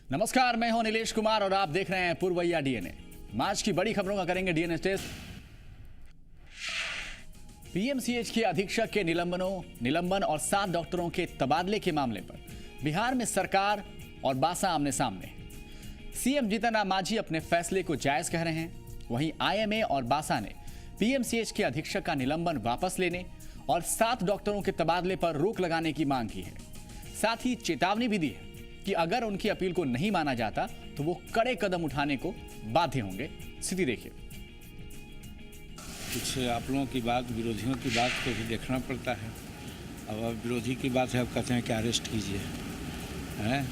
नमस्कार, मैं हूं नीलेश कुमार और आप देख रहे हैं पुरवैया डीएनए। आज की बड़ी खबरों का करेंगे डीएनए टेस्ट। पीएमसीएच के अधीक्षक के निलंबन और 7 डॉक्टरों के तबादले के मामले पर बिहार में सरकार और बासा आमने सामने। सीएम जीतन राम मांझी अपने फैसले को जायज कह रहे हैं। वहीं आईएमए और बासा ने पीएमसीएच के अधीक्षक का निलंबन वापस लेने और 7 डॉक्टरों के तबादले पर रोक लगाने की मांग की है। साथ ही चेतावनी भी दी है कि अगर उनकी अपील को नहीं माना जाता तो वो कड़े कदम उठाने को बाध्य होंगे। स्थिति देखिए। कुछ आप लोगों की बात, विरोधियों की बात को भी देखना पड़ता है। अब विरोधी की बात है, अब कहते हैं कि अरेस्ट कीजिए, हैं?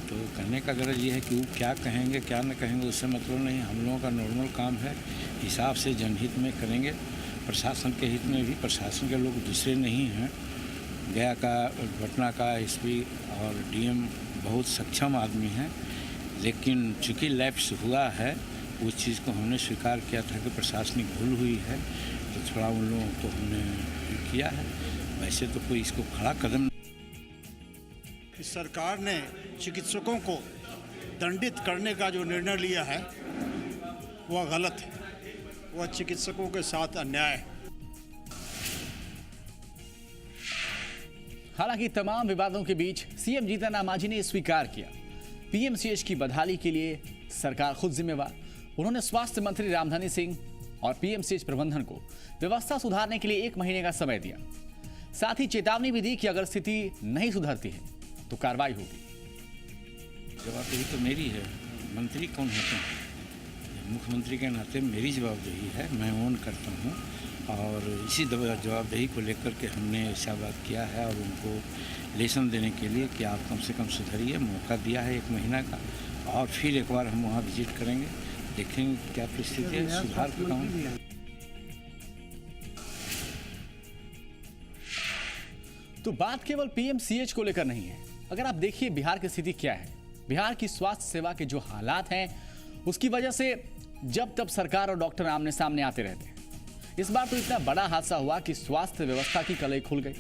तो कहने का गरज ये है कि वो क्या कहेंगे क्या न कहेंगे उससे मतलब नहीं। हम लोगों का नॉर्मल काम है, हिसाब से जनहित में करेंगे। प्रशासन के हित में भी, प्रशासन के लोग दूसरे नहीं हैं। गया का, पटना का एसपी और डीएम बहुत सक्षम आदमी हैं, लेकिन चूँकि लैप्स हुआ है उस चीज़ को हमने स्वीकार किया था कि प्रशासनिक भूल हुई है, तो थोड़ा उन लोगों को हमने किया है। वैसे तो कोई इसको खड़ा कदम। सरकार ने चिकित्सकों को दंडित करने का जो निर्णय लिया है वह गलत है, वह चिकित्सकों के साथ अन्याय है। हालांकि तमाम विवादों के बीच सीएम जीतन राम मांझी ने स्वीकार किया पीएमसीएच की बदहाली के लिए सरकार खुद जिम्मेवार। उन्होंने स्वास्थ्य मंत्री रामधनी सिंह और पीएमसीएच प्रबंधन को व्यवस्था सुधारने के लिए 1 महीने का समय दिया। साथ ही चेतावनी भी दी कि अगर स्थिति नहीं सुधरती है तो कार्रवाई होगी। जवाबदेही तो मेरी है, मंत्री कौन होते हैं? मुख्यमंत्री के नाते मेरी जवाबदेही है, मैं ओन करता हूँ। और इसी जवाबदेही को लेकर के हमने ऐसा बात किया है और उनको लेसन देने के लिए कि आप कम से कम सुधरिए। मौका दिया है 1 महीना का, और फिर एक बार हम वहाँ विजिट करेंगे, देखेंगे क्या परिस्थिति है, सुधार का काम। तो बात केवल पीएमसीएच को लेकर नहीं है। अगर आप देखिए बिहार की स्थिति क्या है, बिहार की स्वास्थ्य सेवा के जो हालात हैं उसकी वजह से जब तब सरकार और डॉक्टर आमने सामने आते रहते हैं। इस बार तो इतना बड़ा हादसा हुआ कि स्वास्थ्य व्यवस्था की कलई खुल गई।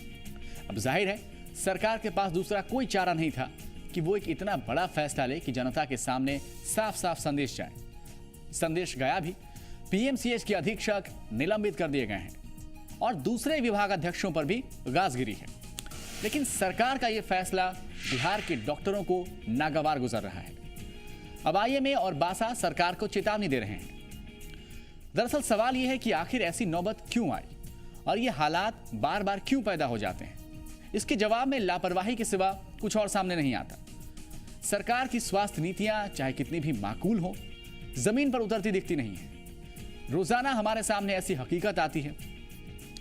अब जाहिर है सरकार के पास दूसरा कोई चारा नहीं था कि वो एक इतना बड़ा फैसला ले कि जनता के सामने साफ साफ संदेश जाए। संदेश गया भी। पीएमसीएच के अधीक्षक निलंबित कर दिए गए हैं और दूसरे विभागाध्यक्षों पर भी गाजगिरी है। लेकिन सरकार का यह फैसला बिहार के डॉक्टरों को नागवार गुजर रहा है। अब आईएमए और बासा सरकार को चेतावनी दे रहे हैं। दरअसल सवाल यह है कि आखिर ऐसी नौबत क्यों आई और ये हालात बार बार क्यों पैदा हो जाते हैं। इसके जवाब में लापरवाही के सिवा कुछ और सामने नहीं आता। सरकार की स्वास्थ्य नीतियां चाहे कितनी भी माकूल हो, जमीन पर उतरती दिखती नहीं है। रोजाना हमारे सामने ऐसी हकीकत आती है,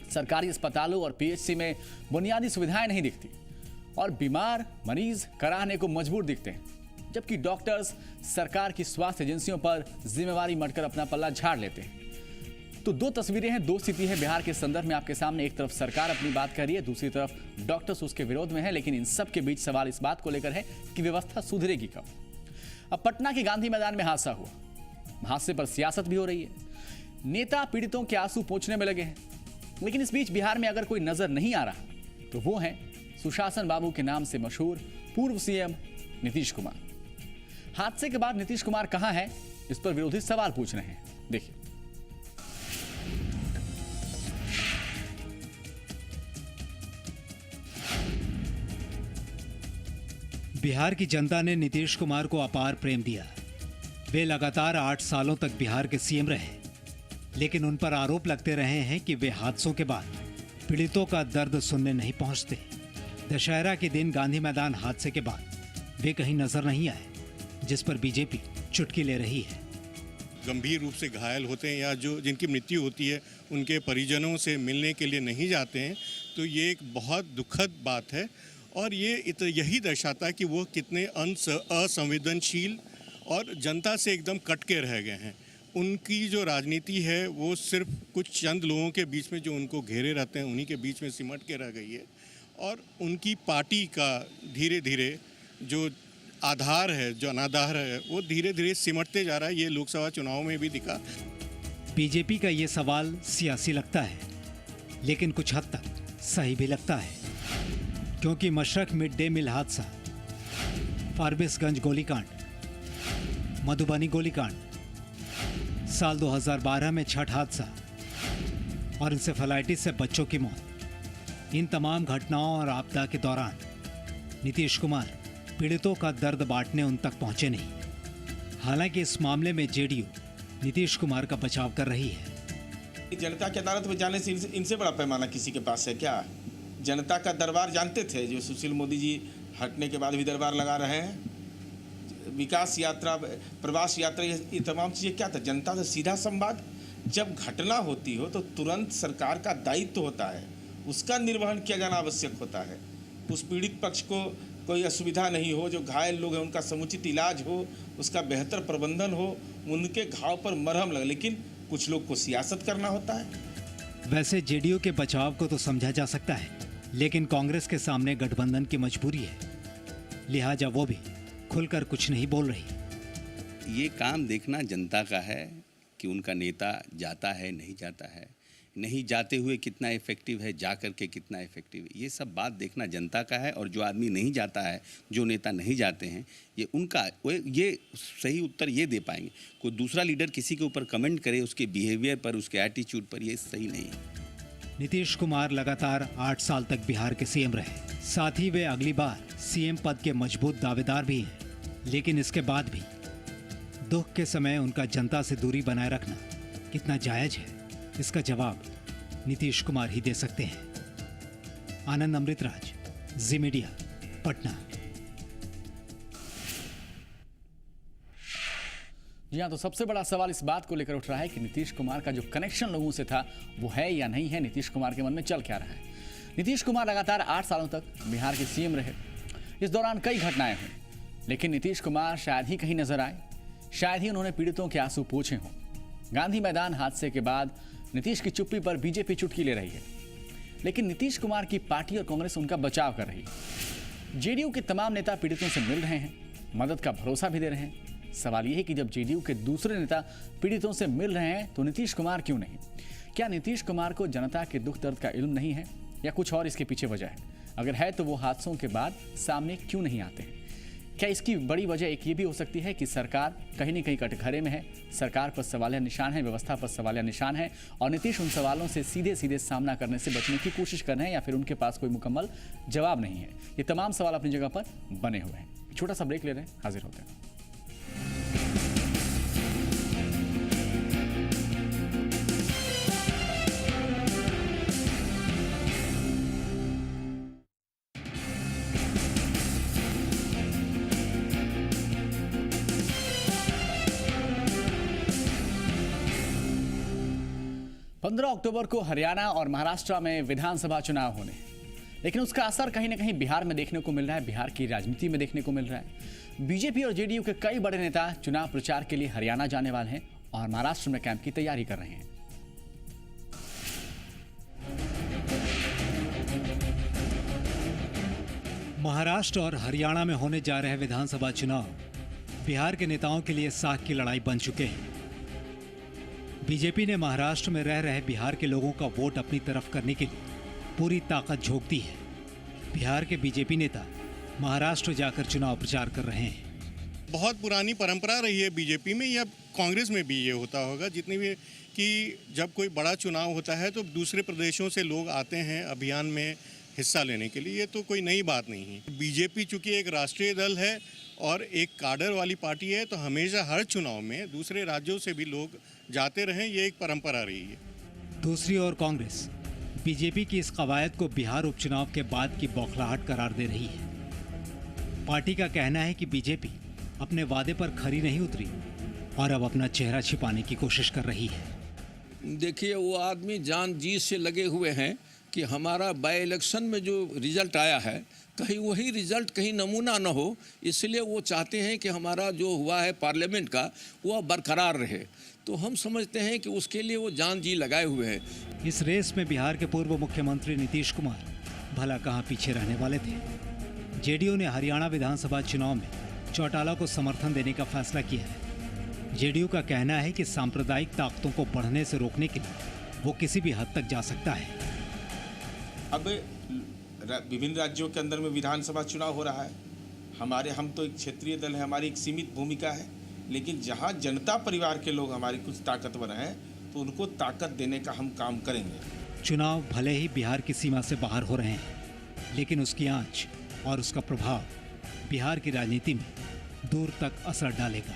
सरकारी अस्पतालों और पीएचसी में बुनियादी सुविधाएं नहीं दिखती और बीमार मरीज कराने को मजबूर दिखते हैं, जबकि डॉक्टर्स सरकार की स्वास्थ्य एजेंसियों पर जिम्मेवारी मढ़कर अपना पल्ला झाड़ लेते हैं। तो 2 तस्वीरें हैं, 2 स्थिति है बिहार के संदर्भ में आपके सामने। एक तरफ सरकार अपनी बात कर रही है, दूसरी तरफ डॉक्टर्स उसके विरोध में है। लेकिन इन सब के बीच सवाल इस बात को लेकर है कि व्यवस्था सुधरेगी कब। अब पटना के गांधी मैदान में हादसा हुआ, हादसे पर सियासत भी हो रही है। नेता पीड़ितों के आंसू पोंछने में लगे हैं। लेकिन इस बीच बिहार में अगर कोई नजर नहीं आ रहा तो वो है सुशासन बाबू के नाम से मशहूर पूर्व सीएम नीतीश कुमार। हादसे के बाद नीतीश कुमार कहां है, इस पर विरोधी सवाल पूछ रहे हैं। देखिए। बिहार की जनता ने नीतीश कुमार को अपार प्रेम दिया। वे लगातार 8 सालों तक बिहार के सीएम रहे, लेकिन उन पर आरोप लगते रहे हैं कि वे हादसों के बाद पीड़ितों का दर्द सुनने नहीं पहुंचते। दशहरा के दिन गांधी मैदान हादसे के बाद वे कहीं नजर नहीं आए, जिस पर बीजेपी चुटकी ले रही है। गंभीर रूप से घायल होते हैं या जो जिनकी मृत्यु होती है उनके परिजनों से मिलने के लिए नहीं जाते हैं, तो ये एक बहुत दुखद बात है। और ये यही दर्शाता है कि वो कितने असंवेदनशील और जनता से एकदम कट के रह गए हैं। उनकी जो राजनीति है वो सिर्फ कुछ चंद लोगों के बीच में जो उनको घेरे रहते हैं उन्हीं के बीच में सिमट के रह गई है। और उनकी पार्टी का धीरे धीरे जो आधार है, जो अनाधार है, वो धीरे धीरे सिमटते जा रहा है। ये लोकसभा चुनाव में भी दिखा। बीजेपी का ये सवाल सियासी लगता है, लेकिन कुछ हद तक सही भी लगता है, क्योंकि मशरक मिड डे मील हादसा, फारबिसगंज गोलीकांड मधुबनी गोलीकांड, साल 2012 में छठ हादसा और इंसेफेलाइटिस से बच्चों की मौत। इन तमाम घटनाओं और आपदा के दौरान नीतीश कुमार पीड़ितों का दर्द बांटने उन तक पहुंचे नहीं। हालांकि इस मामले में जेडीयू नीतीश कुमार का बचाव कर रही है। जनता की अदालत में जाने से इनसे बड़ा पैमाना किसी के पास है क्या? जनता का दरबार जानते थे, जो सुशील मोदी जी हटने के बाद भी दरबार लगा रहे हैं। विकास यात्रा, प्रवास यात्रा, ये तमाम चीज़ें क्या था? जनता से सीधा संवाद। जब घटना होती हो तो तुरंत सरकार का दायित्व होता है, उसका निर्वहन किया जाना आवश्यक होता है। उस पीड़ित पक्ष को कोई असुविधा नहीं हो, जो घायल लोग हैं उनका समुचित इलाज हो, उसका बेहतर प्रबंधन हो, उनके घाव पर मरहम लगे। लेकिन कुछ लोग को सियासत करना होता है। वैसे जेडीयू के बचाव को तो समझा जा सकता है, लेकिन कांग्रेस के सामने गठबंधन की मजबूरी है, लिहाजा वो भी खुलकर कुछ नहीं बोल रही। ये काम देखना जनता का है कि उनका नेता जाता है, नहीं जाता है, नहीं जाते हुए कितना इफेक्टिव है, जा करके कितना इफेक्टिव है, ये सब बात देखना जनता का है। और जो आदमी नहीं जाता है, जो नेता नहीं जाते हैं, ये उनका ये सही उत्तर ये दे पाएंगे। कोई दूसरा लीडर किसी के ऊपर कमेंट करे उसके बिहेवियर पर, उसके एटीट्यूड पर, ये सही नहीं है। नीतीश कुमार लगातार 8 साल तक बिहार के सीएम रहे, साथ ही वे अगली बार सीएम पद के मजबूत दावेदार भी हैं। लेकिन इसके बाद भी दुख के समय उनका जनता से दूरी बनाए रखना कितना जायज है, इसका जवाब नीतीश कुमार ही दे सकते हैं। आनंद अमृतराज, जी मीडिया, पटना। जी हाँ, तो सबसे बड़ा सवाल इस बात को लेकर उठ रहा है कि नीतीश कुमार का जो कनेक्शन लोगों से था वो है या नहीं है। नीतीश कुमार के मन में चल क्या रहा है? नीतीश कुमार लगातार 8 सालों तक बिहार के सीएम रहे। इस दौरान कई घटनाएं हुई, लेकिन नीतीश कुमार शायद ही कहीं नजर आए, शायद ही उन्होंने पीड़ितों के आंसू पोंछे हों। गांधी मैदान हादसे के बाद नीतीश की चुप्पी पर बीजेपी चुटकी ले रही है, लेकिन नीतीश कुमार की पार्टी और कांग्रेस उनका बचाव कर रही है। जेडीयू के तमाम नेता पीड़ितों से मिल रहे हैं, मदद का भरोसा भी दे रहे हैं। सवाल यह है कि जब जेडीयू के दूसरे नेता पीड़ितों से मिल रहे हैं तो नीतीश कुमार क्यों नहीं? क्या नीतीश कुमार को जनता के दुख दर्द का इल्म नहीं है या कुछ और इसके पीछे वजह है? अगर है तो वो हादसों के बाद सामने क्यों नहीं आते हैं? क्या इसकी बड़ी वजह एक ये भी हो सकती है कि सरकार कहीं न कहीं कटघरे में है, सरकार पर सवालिया निशान है, व्यवस्था पर सवालिया निशान है और नीतीश उन सवालों से सीधे सीधे सामना करने से बचने की कोशिश कर रहे हैं, या फिर उनके पास कोई मुकम्मल जवाब नहीं है? ये तमाम सवाल अपनी जगह पर बने हुए हैं। छोटा सा ब्रेक ले रहे हैं, हाजिर होते हैं। 15 अक्टूबर को हरियाणा और महाराष्ट्र में विधानसभा चुनाव होने, लेकिन उसका असर कहीं ना कहीं बिहार में देखने को मिल रहा है, बिहार की राजनीति में देखने को मिल रहा है। बीजेपी और जेडीयू के कई बड़े नेता चुनाव प्रचार के लिए हरियाणा जाने वाले हैं और महाराष्ट्र में कैंप की तैयारी कर रहे हैं। महाराष्ट्र और हरियाणा में होने जा रहे विधानसभा चुनाव बिहार के नेताओं के लिए साख की लड़ाई बन चुके हैं। बीजेपी ने महाराष्ट्र में रह रहे बिहार के लोगों का वोट अपनी तरफ करने के लिए पूरी ताकत झोंक दी है। बिहार के बीजेपी नेता महाराष्ट्र जाकर चुनाव प्रचार कर रहे हैं। बहुत पुरानी परंपरा रही है बीजेपी में या कांग्रेस में भी ये होता होगा, जितनी भी कि जब कोई बड़ा चुनाव होता है तो दूसरे प्रदेशों से लोग आते हैं अभियान में हिस्सा लेने के लिए। ये तो कोई नई बात नहीं है। बीजेपी चूंकि एक राष्ट्रीय दल है और एक काडर वाली पार्टी है, तो हमेशा हर चुनाव में दूसरे राज्यों से भी लोग जाते रहें, ये एक परंपरा रही है। दूसरी ओर कांग्रेस बीजेपी की इस कवायद को बिहार उपचुनाव के बाद की बौखलाहट करार दे रही है। पार्टी का कहना है कि बीजेपी अपने वादे पर खरी नहीं उतरी और अब अपना चेहरा छिपाने की कोशिश कर रही है। देखिए, वो आदमी जान जी से लगे हुए हैं कि हमारा बाय इलेक्शन में जो रिजल्ट आया है कहीं वही रिजल्ट कहीं नमूना न हो, इसलिए वो चाहते हैं कि हमारा जो हुआ है पार्लियामेंट का वह बरकरार रहे। तो हम समझते हैं कि उसके लिए वो जान जी लगाए हुए हैं। इस रेस में बिहार के पूर्व मुख्यमंत्री नीतीश कुमार भला कहाँ पीछे रहने वाले थे। जेडीयू ने हरियाणा विधानसभा चुनाव में चौटाला को समर्थन देने का फैसला किया है। जेडीयू का कहना है कि सांप्रदायिक ताकतों को बढ़ने से रोकने के लिए वो किसी भी हद तक जा सकता है। अब विभिन्न राज्यों के अंदर में विधानसभा चुनाव हो रहा है। हम तो एक क्षेत्रीय दल है, हमारी एक सीमित भूमिका है। लेकिन जहाँ जनता परिवार के लोग हमारे कुछ ताकतवर हैं तो उनको ताकत देने का हम काम करेंगे। चुनाव भले ही बिहार की सीमा से बाहर हो रहे हैं, लेकिन उसकी आंच और उसका प्रभाव बिहार की राजनीति में दूर तक असर डालेगा।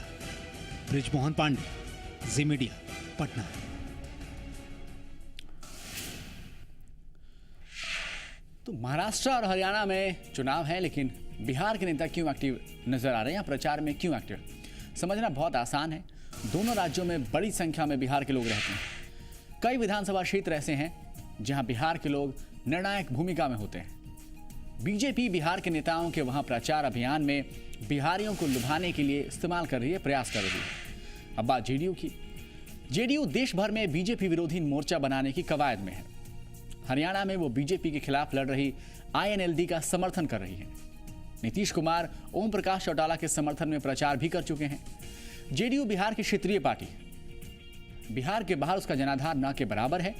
ब्रिजमोहन पांडे, जी मीडिया, पटना। तो महाराष्ट्र और हरियाणा में चुनाव है, लेकिन बिहार के नेता क्यों एक्टिव नजर आ रहे हैं या प्रचार में क्यों एक्टिव, समझना बहुत आसान है। दोनों राज्यों में बड़ी संख्या में बिहार के लोग रहते हैं। कई विधानसभा क्षेत्र ऐसे हैं जहां बिहार के लोग निर्णायक भूमिका में होते हैं। बीजेपी बिहार के नेताओं के वहां प्रचार अभियान में बिहारियों को लुभाने के लिए इस्तेमाल कर रही है, प्रयास कर रही है। अब बात जेडीयू की। जेडीयू देश भर में बीजेपी विरोधी मोर्चा बनाने की कवायद में है। हरियाणा में वो बीजेपी के खिलाफ लड़ रही आईएनएलडी का समर्थन कर रही है। नीतीश कुमार ओम प्रकाश चौटाला के समर्थन में प्रचार भी कर चुके हैं। जेडीयू बिहार की क्षेत्रीय पार्टी, बिहार के बाहर उसका जनाधार न के बराबर है।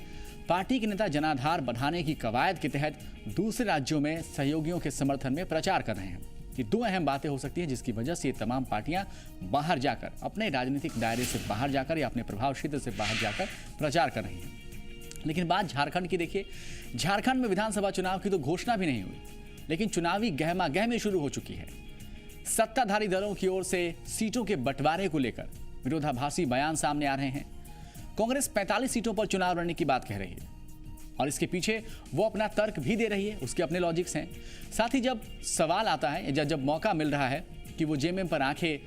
पार्टी के नेता जनाधार बढ़ाने की कवायद के तहत दूसरे राज्यों में सहयोगियों के समर्थन में प्रचार कर रहे हैं। ये दो अहम बातें हो सकती हैं जिसकी वजह से ये तमाम पार्टियां बाहर जाकर, अपने राजनीतिक दायरे से बाहर जाकर या अपने प्रभाव क्षेत्र से बाहर जाकर प्रचार कर रही हैं। लेकिन बात झारखंड की देखिए। झारखंड में विधानसभा चुनाव की तो घोषणा भी नहीं हुई, लेकिन चुनावी गहमागहमी शुरू हो चुकी है। सत्ताधारी दलों की ओर से सीटों के बंटवारे को लेकर विरोधाभासी बयान सामने आ रहे हैं। कांग्रेस 45 सीटों पर चुनाव लड़ने की बात कह रही है और इसके पीछे वो अपना तर्क भी दे रही है, उसके अपने लॉजिक्स हैं। साथ ही जब सवाल आता है या जब मौका मिल रहा है कि वो जेएमएम पर आंखें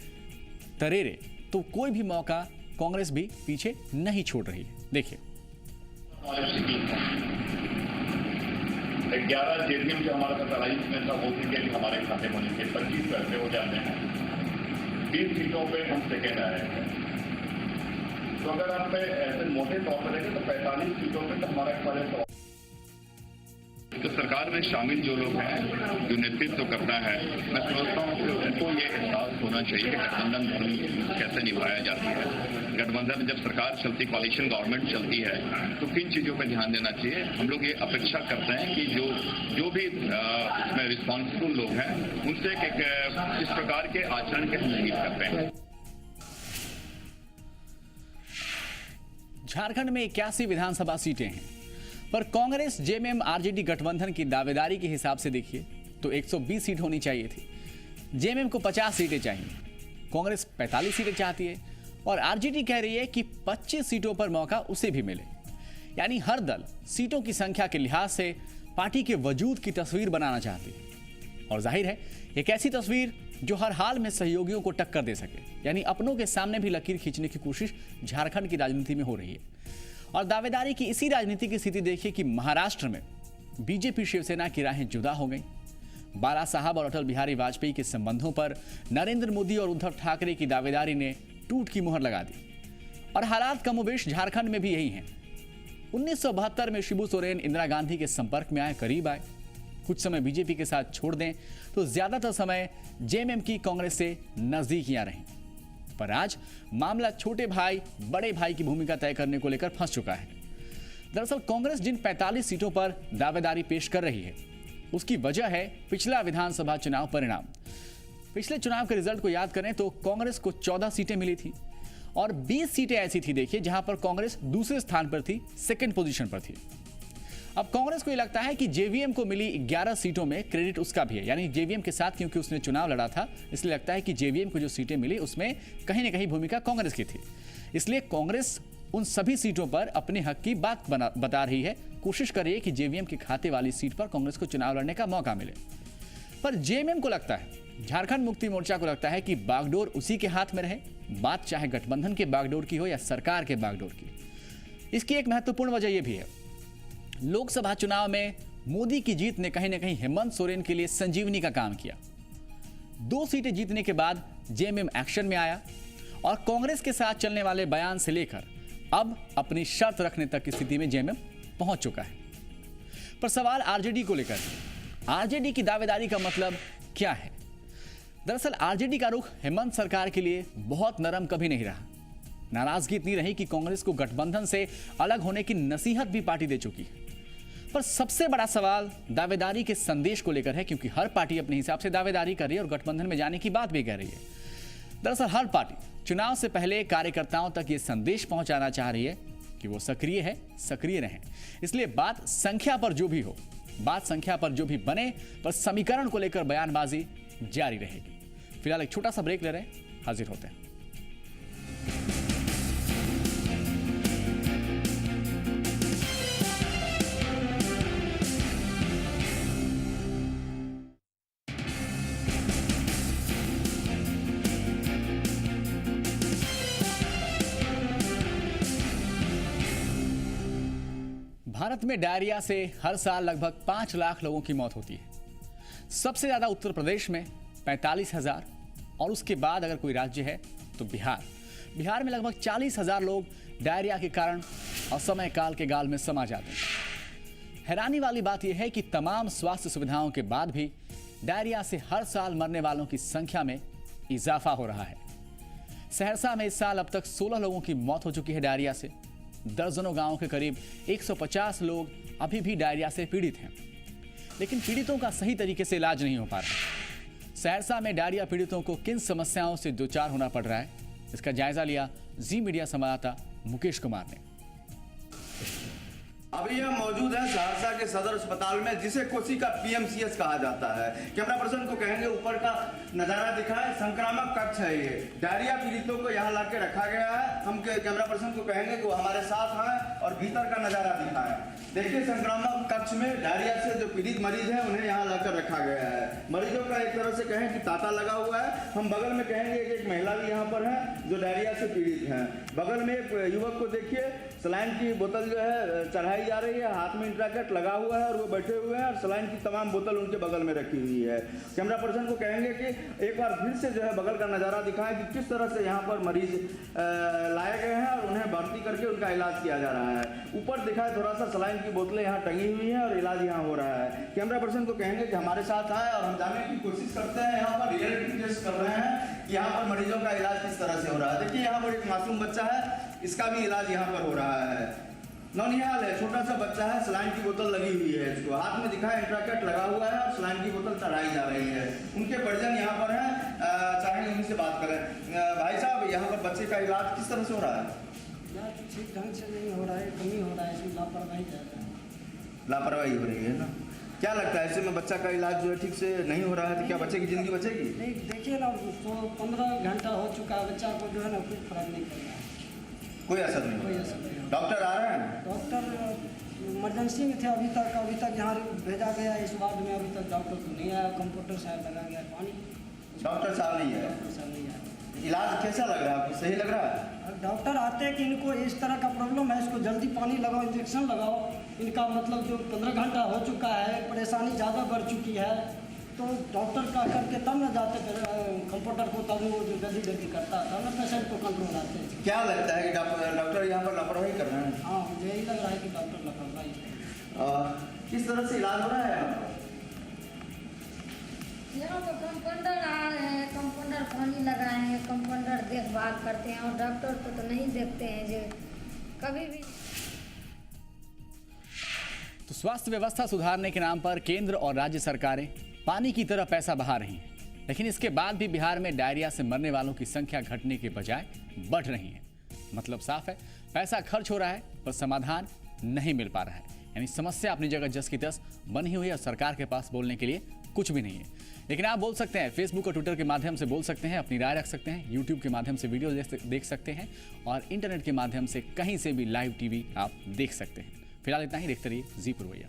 तरेरे, तो कोई भी मौका कांग्रेस भी पीछे नहीं छोड़ रही है। देखिए, 11 जेडीएम जो हमारा 47 में था वो भी हमारे खाते में 25 पैसे हो जाते हैं। 20 सीटों पे हम सेकेंड आए हैं। तो अगर आप ऐसे मोटे तौर पर देखें तो 45 सीटों पे तो हमारा पहले तो सरकार में शामिल जो लोग हैं, जो नेतृत्व करता है, मैं समझता हूँ कि उनको ये एहसास होना चाहिए कि गठबंधन धर्म कैसे निभाया जाती है। गठबंधन जब सरकार चलती, कोalition गवर्नमेंट चलती है, तो किन चीज़ों पर ध्यान देना चाहिए। हम लोग ये अपेक्षा करते हैं कि जो भी इसमें रिस्पॉन्सिबल लोग हैं उनसे इस प्रकार के आचरण के हम उम्मीद करते हैं। झारखंड में 81 विधानसभा सीटें हैं, पर कांग्रेस जेएमएम आरजेडी गठबंधन की दावेदारी के हिसाब से देखिए तो 120 सीट होनी चाहिए थी। जेएमएम को 50 सीटें चाहिए, कांग्रेस 45 सीटें चाहती है और आरजेडी कह रही है कि 25 सीटों पर मौका उसे भी मिले। यानी हर दल सीटों की संख्या के लिहाज से पार्टी के वजूद की तस्वीर बनाना चाहती है और जाहिर है एक ऐसी तस्वीर जो हर हाल में सहयोगियों को टक्कर दे सके। यानी अपनों के सामने भी लकीर खींचने की कोशिश झारखंड की राजनीति में हो रही है। और दावेदारी की इसी राजनीति की स्थिति देखिए कि महाराष्ट्र में बीजेपी शिवसेना की राहें जुदा हो गई। बाला साहब और अटल बिहारी वाजपेयी के संबंधों पर नरेंद्र मोदी और उद्धव ठाकरे की दावेदारी ने टूट की मुहर लगा दी और हालात कमोबेश झारखंड में भी यही हैं। 1972 में शिबू सोरेन इंदिरा गांधी के संपर्क में आए, करीब आए। कुछ समय बीजेपी के साथ छोड़ दें तो ज्यादातर समय जेएमएम की कांग्रेस से नजदीकियां रहीं। पर आज मामला छोटे भाई बड़े भाई की भूमिका तय करने को लेकर फंस चुका है। दरअसल कांग्रेस जिन 45 सीटों पर दावेदारी पेश कर रही है उसकी वजह है पिछला विधानसभा चुनाव परिणाम। पिछले चुनाव के रिजल्ट को याद करें तो कांग्रेस को 14 सीटें मिली थी और 20 सीटें ऐसी थी देखिए जहां पर कांग्रेस दूसरे स्थान पर थी, सेकंड पोजीशन पर थी। अब कांग्रेस को यह लगता है कि जेवीएम को मिली 11 सीटों में क्रेडिट उसका भी है। यानी जेवीएम के साथ क्योंकि उसने चुनाव लड़ा था इसलिए लगता है कि जेवीएम को जो सीटें मिली उसमें कहीं ना कहीं भूमिका कांग्रेस की थी। इसलिए कांग्रेस उन सभी सीटों पर अपने हक की बात बता रही है, कोशिश कर रही है कि जेवीएम के खाते वाली सीट पर कांग्रेस को चुनाव लड़ने का मौका मिले। पर जेएमएम को लगता है, झारखंड मुक्ति मोर्चा को लगता है कि बागडोर उसी के हाथ में रहे, बात चाहे गठबंधन के बागडोर की हो या सरकार के बागडोर की। इसकी एक महत्वपूर्ण वजह यह भी है, लोकसभा चुनाव में मोदी की जीत ने कहीं ना कहीं हेमंत सोरेन के लिए संजीवनी का काम किया। 2 सीटें जीतने के बाद जेएमएम एक्शन में आया और कांग्रेस के साथ चलने वाले बयान से लेकर अब अपनी शर्त रखने तक की स्थिति में जेएमएम पहुंच चुका है। पर सवाल आरजेडी को लेकर, आरजेडी की दावेदारी का मतलब क्या है? दरअसल आरजेडी का रुख हेमंत सरकार के लिए बहुत नरम कभी नहीं रहा। नाराजगी इतनी रही कि कांग्रेस को गठबंधन से अलग होने की नसीहत भी पार्टी दे चुकी है। पर सबसे बड़ा सवाल दावेदारी के संदेश को लेकर है, क्योंकि हर पार्टी अपने हिसाब से दावेदारी कर रही है और गठबंधन में जाने की बात भी कह रही है। दरअसल हर पार्टी चुनाव से पहले कार्यकर्ताओं तक ये संदेश पहुंचाना चाह रही है कि वो सक्रिय है, सक्रिय रहें। इसलिए बात संख्या पर जो भी हो, बात संख्या पर जो भी बने, पर समीकरण को लेकर बयानबाजी जारी रहेगी। फिलहाल एक छोटा सा ब्रेक ले रहे हैं, हाजिर होते हैं। भारत में डायरिया से हर साल लगभग 5 लाख लोगों की मौत होती है। सबसे ज्यादा उत्तर प्रदेश में 45,000 और उसके बाद अगर कोई राज्य है तो बिहार में लगभग 40,000 लोग डायरिया के कारण असमय काल के गाल में समा जाते हैं। हैरानी वाली बात यह है कि तमाम स्वास्थ्य सुविधाओं के बाद भी डायरिया से हर साल मरने वालों की संख्या में इजाफा हो रहा है। सहरसा में इस साल अब तक 16 लोगों की मौत हो चुकी है डायरिया से। दर्जनों गांवों के करीब 150 लोग अभी भी डायरिया से पीड़ित हैं, लेकिन पीड़ितों का सही तरीके से इलाज नहीं हो पा रहा। सहरसा में डायरिया पीड़ितों को किन समस्याओं से दो चार होना पड़ रहा है, इसका जायजा लिया जी मीडिया संवाददाता मुकेश कुमार ने। अभी हम मौजूद हैं सहरसा के सदर अस्पताल में, जिसे कोसी का पीएमसीएच कहा जाता है। कैमरा पर्सन को कहेंगे ऊपर का नजारा दिखाएं। संक्रामक कक्ष है ये, डायरिया पीड़ितों को यहाँ लाके रखा गया है। हम कैमरा पर्सन को कहेंगे कि वो हमारे साथ आए और भीतर का नजारा दिखाएं। देखिए, संक्रामक कक्ष में डायरिया से जो पीड़ित मरीज हैं उन्हें यहाँ लाकर रखा गया है। मरीजों का एक तरह से कहें कि तांता लगा हुआ है। हम बगल में कहेंगे कि एक महिला भी यहाँ पर है जो डायरिया से पीड़ित है। बगल में एक युवक को देखिए, सलाइन की बोतल जो है चढ़ाई जा रही है, हाथ में इंट्राकेट लगा हुआ है और वो बैठे हुए हैं और सलाइन की तमाम बोतल उनके बगल में रखी हुई है। कैमरा पर्सन को कहेंगे कि एक बार फिर से जो है बगल का नज़ारा दिखाएं कि किस तरह से यहाँ पर मरीज लाए गए हैं और उन्हें भर्ती करके उनका इलाज किया जा रहा है। ऊपर दिखाए थोड़ा सा सलाइन की बोतलें यहाँ टंगी हुई हैं और इलाज यहाँ हो रहा है। कैमरा पर्सन को कहेंगे कि हमारे साथ आए और हम जानने की कोशिश करते हैं। यहाँ पर रियलिटी टेस्ट कर रहे हैं कि यहाँ पर मरीजों का इलाज किस तरह से हो रहा है। देखिए, यहाँ पर एक मासूम बच्चा है, इसका भी इलाज यहाँ पर हो रहा है। नौनिहाल है, छोटा सा बच्चा है, सलाइन की बोतल लगी हुई है, इसको हाथ में दिखाया इंट्राकेट लगा हुआ है और सलाइन की बोतल चढ़ाई जा रही है। उनके परिजन यहाँ पर हैं, चाहेंगे उनसे बात करें। भाई साहब, यहाँ पर बच्चे का इलाज किस तरह से हो रहा है? इलाज ठीक ढंग से नहीं हो रहा है, कमी हो रहा है, इसमें लापरवाही ज़्यादा है। लापरवाही हो रही है ना? क्या लगता है, ऐसे में बच्चा का इलाज जो है ठीक से नहीं हो रहा है तो क्या बच्चे की जिंदगी बचेगी? नहीं, देखिए ना, तो 15 घंटा हो चुका है, बच्चा को जो है ना कुछ फर्क नहीं पड़ रहा है, कोई असर नहीं। कोई असर नहीं। डॉक्टर आ रहे हैं? डॉक्टर इमरजेंसी में थे अभी तक यहाँ भेजा गया इस वार्ड में, अभी तक डॉक्टर तो नहीं आया। कंप्यूटर साहब लगा गया पानी, डॉक्टर साहब नहीं है। डॉक्टर साहब नहीं आया। इलाज कैसा लग रहा है आपको, सही लग रहा है? डॉक्टर आते हैं कि इनको इस तरह का प्रॉब्लम है, इसको जल्दी पानी लगाओ, इंजेक्शन लगाओ। इनका मतलब जो 15 घंटा हो चुका है, परेशानी ज़्यादा बढ़ चुकी है, तो डॉक्टर का करके तब न जाते कंप्यूटर को, तब वो जो जल्दी करता है, तब न पेशेंट को कंट्रोल आते हैं। क्या लगता है कि डॉक्टर यहाँ पर लापरवाही कर रहे हैं? हाँ, मुझे यही लग रहा है कि डॉक्टर लापरवाही है। किस तरह से इलाज हो रहा है यहाँ पर? कंपाउंडर आ रहे हैं, कंपाउंडर पानी लगाए हैं, कंपाउंडर देखभाल करते हैं और डॉक्टर को तो नहीं देखते हैं जो कभी भी। तो स्वास्थ्य व्यवस्था सुधारने के नाम पर केंद्र और राज्य सरकारें पानी की तरह पैसा बहा रही हैं, लेकिन इसके बाद भी बिहार में डायरिया से मरने वालों की संख्या घटने के बजाय बढ़ रही है। मतलब साफ है, पैसा खर्च हो रहा है पर समाधान नहीं मिल पा रहा है। यानी समस्या अपनी जगह जस की तस बनी हुई है और सरकार के पास बोलने के लिए कुछ भी नहीं है। लेकिन आप बोल सकते हैं, फेसबुक और ट्विटर के माध्यम से बोल सकते हैं, अपनी राय रख सकते हैं, यूट्यूब के माध्यम से वीडियो देख सकते हैं और इंटरनेट के माध्यम से कहीं से भी लाइव टीवी आप देख सकते हैं। फिलहाल इतना ही, देखते रहिए जी पुरवैया।